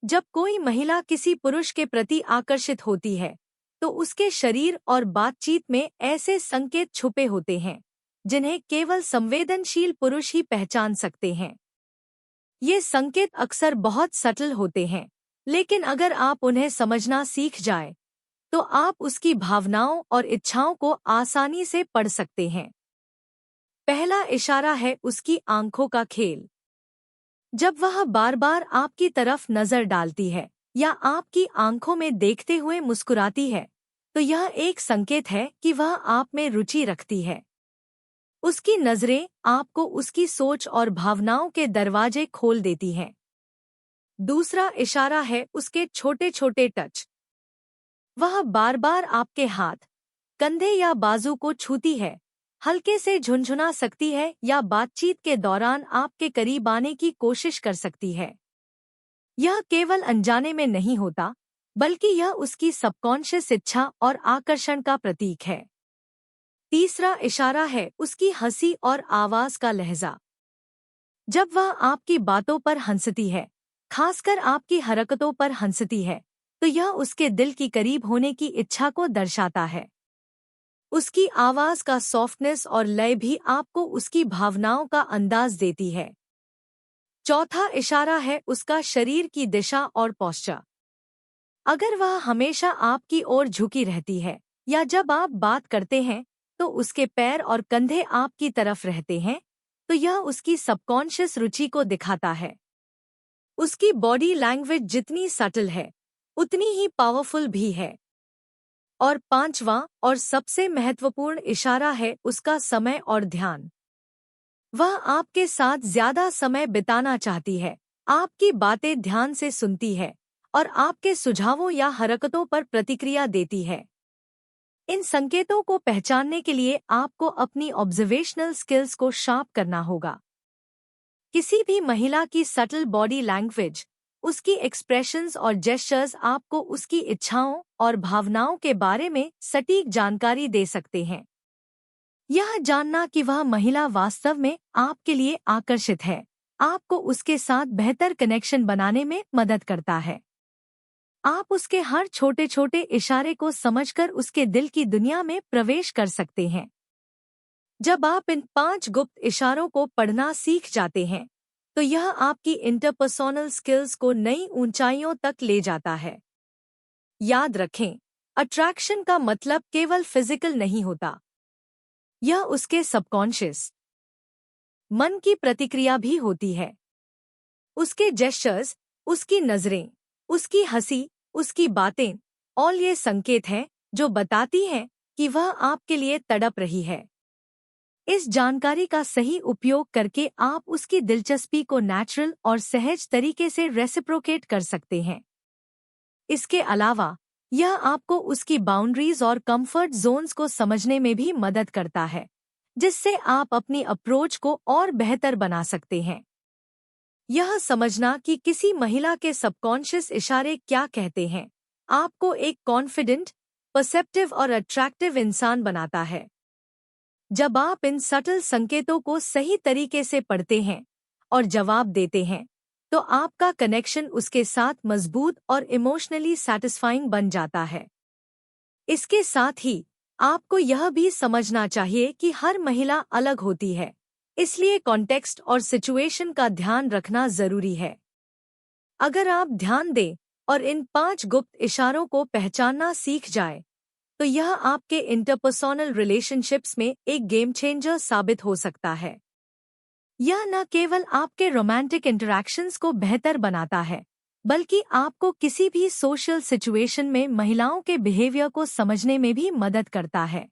जब कोई महिला किसी पुरुष के प्रति आकर्षित होती है, तो उसके शरीर और बातचीत में ऐसे संकेत छुपे होते हैं जिन्हें केवल संवेदनशील पुरुष ही पहचान सकते हैं। ये संकेत अक्सर बहुत सटल होते हैं, लेकिन अगर आप उन्हें समझना सीख जाएं, तो आप उसकी भावनाओं और इच्छाओं को आसानी से पढ़ सकते हैं। पहला इशारा है उसकी आंखों का खेल। जब वह बार बार आपकी तरफ नजर डालती है या आपकी आंखों में देखते हुए मुस्कुराती है, तो यह एक संकेत है कि वह आप में रुचि रखती है। उसकी नजरें आपको उसकी सोच और भावनाओं के दरवाजे खोल देती हैं। दूसरा इशारा है उसके छोटे छोटे टच। वह बार बार आपके हाथ, कंधे या बाजू को छूती है, हल्के से झुनझुना सकती है या बातचीत के दौरान आपके करीब आने की कोशिश कर सकती है। यह केवल अनजाने में नहीं होता, बल्कि यह उसकी सबकॉन्शियस इच्छा और आकर्षण का प्रतीक है। तीसरा इशारा है उसकी हंसी और आवाज का लहजा। जब वह आपकी बातों पर हंसती है, खासकर आपकी हरकतों पर हंसती है, तो यह उसके दिल की करीब होने की इच्छा को दर्शाता है। उसकी आवाज का सॉफ्टनेस और लय भी आपको उसकी भावनाओं का अंदाज देती है। चौथा इशारा है उसका शरीर की दिशा और पोस्चर। अगर वह हमेशा आपकी ओर झुकी रहती है या जब आप बात करते हैं तो उसके पैर और कंधे आपकी तरफ रहते हैं, तो यह उसकी सबकॉन्शियस रुचि को दिखाता है। उसकी बॉडी लैंग्वेज जितनी सटल है, उतनी ही पावरफुल भी है। और पांचवां और सबसे महत्वपूर्ण इशारा है उसका समय और ध्यान। वह आपके साथ ज्यादा समय बिताना चाहती है, आपकी बातें ध्यान से सुनती है और आपके सुझावों या हरकतों पर प्रतिक्रिया देती है। इन संकेतों को पहचानने के लिए आपको अपनी ऑब्जर्वेशनल स्किल्स को शार्प करना होगा। किसी भी महिला की सटल बॉडी लैंग्वेज, उसकी एक्सप्रेशंस और जेस्चर्स आपको उसकी इच्छाओं और भावनाओं के बारे में सटीक जानकारी दे सकते हैं। यह जानना कि वह महिला वास्तव में आपके लिए आकर्षित है, आपको उसके साथ बेहतर कनेक्शन बनाने में मदद करता है। आप उसके हर छोटे छोटे इशारे को समझकर उसके दिल की दुनिया में प्रवेश कर सकते हैं। जब आप इन 5 गुप्त इशारों को पढ़ना सीख जाते हैं, तो यह आपकी इंटरपर्सोनल स्किल्स को नई ऊंचाइयों तक ले जाता है। याद रखें, अट्रैक्शन का मतलब केवल फिजिकल नहीं होता। यह उसके सबकॉन्शियस मन की प्रतिक्रिया भी होती है। उसके जेस्चर्स, उसकी नजरें, उसकी हंसी, उसकी बातें, और ये संकेत हैं जो बताती हैं कि वह आपके लिए तड़प रही है। इस जानकारी का सही उपयोग करके आप उसकी दिलचस्पी को नेचुरल और सहज तरीके से रेसिप्रोकेट कर सकते हैं। इसके अलावा यह आपको उसकी बाउंड्रीज और कंफर्ट जोन्स को समझने में भी मदद करता है, जिससे आप अपनी अप्रोच को और बेहतर बना सकते हैं। यह समझना कि किसी महिला के सबकॉन्शियस इशारे क्या कहते हैं, आपको एक कॉन्फिडेंट, परसेप्टिव और अट्रैक्टिव इंसान बनाता है। जब आप इन सटल संकेतों को सही तरीके से पढ़ते हैं और जवाब देते हैं, तो आपका कनेक्शन उसके साथ मजबूत और इमोशनली सैटिस्फाइंग बन जाता है। इसके साथ ही आपको यह भी समझना चाहिए कि हर महिला अलग होती है, इसलिए कॉन्टेक्स्ट और सिचुएशन का ध्यान रखना जरूरी है। अगर आप ध्यान दें और इन 5 गुप्त इशारों को पहचानना सीख जाए, तो यह आपके इंटरपर्सोनल रिलेशनशिप्स में एक गेम चेंजर साबित हो सकता है। यह न केवल आपके रोमांटिक इंटरैक्शंस को बेहतर बनाता है, बल्कि आपको किसी भी सोशल सिचुएशन में महिलाओं के बिहेवियर को समझने में भी मदद करता है।